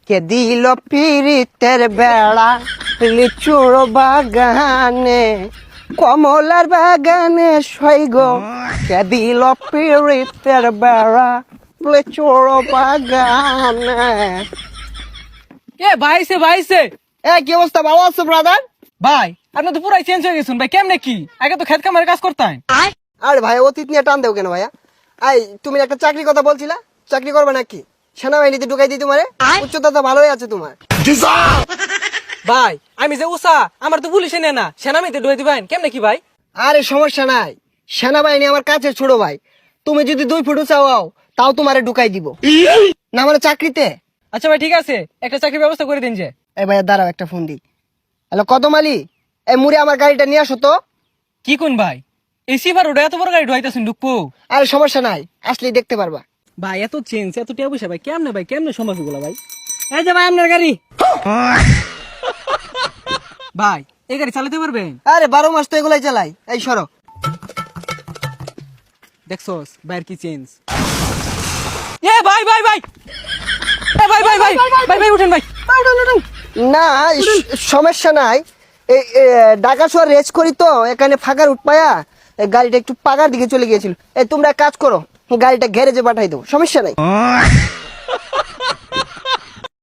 কে দিল পিরিতের বেড়া লিচুর বাগানে কমলার বাগানে সৈগ কে দিল পিরিতের বেড়া লিচুর বাগানে। ভাইছে কি অবস্থা, ভালো আছো ব্রাদার? ভাই আপনি তো পুরাই চেঞ্জ হয়ে গেছেন ভাই, কেমনে কি? আগে তো খেত কামারে কাজ করতেন। আরে ভাই অতীত নিয়ে টান দেও কেন ভাইয়া? তুমি একটা চাকরি কথা বলছিলা, চাকরি করবে নাকি? সেনাবাহিনীতে ঢুকাই দিই তোমারে? উচ্চতা তো ভালোই আছে তোমার। ভাই আমি যে উষা, আমার তো পুলিশে নেয় না, সেনামিতে ঢুয়ে দিবেন কেমনে কি ভাই? আরে সমস্যা নাই, সেনাবাহিনী আমার কাছে ছোট ভাই। তুমি যদি 2 ফুট চাও তাও তোমারে ঢুকাই দিব না মানে চাকরিতে। আচ্ছা ভাই ঠিক আছে, একটা চাকরির ব্যবস্থা করে দিন যে। এই ভাইয়া দাঁড়াও, একটা ফোন দিই। হ্যালো কদম আলী, এই মুড়ে আমার গাড়িটা নিয়ে আসো তো। কি কোন ভাই, এসি ভার ওটা এত বড় গাড়ি ঢুয়াইতেছেন ঢুকবো? আরে সমস্যা নাই, আসলেই দেখতে পারবা। ভাই এত চেঞ্জ এত টিয়া পয়সা ভাই কেমনে সম্ভব এগুলো ভাই? এই যে ভাই আপনার গাড়ি। ভাই এই গাড়ি চালাতে পারবেন? আরে 12 মাস তো এগুলাই চালাই। এই সরো। দেখছোস ভাইয়ের কি চেঞ্জ। এ ভাই ভাই ভাই এ ভাই ভাই ভাই ভাই ভাই উঠেন ভাই, উঠেন। না সমস্যা নাই, এই ঢাকা শহর রেস করি তো এখানে ফাঁকার উঠপায়া গাড়িটা একটু পাকার দিকে চলে গিয়েছিল। এই তোমরা এক কাজ করো, গাড়িটা গ্যারেজে পাঠাই দাও, সমস্যা নাই।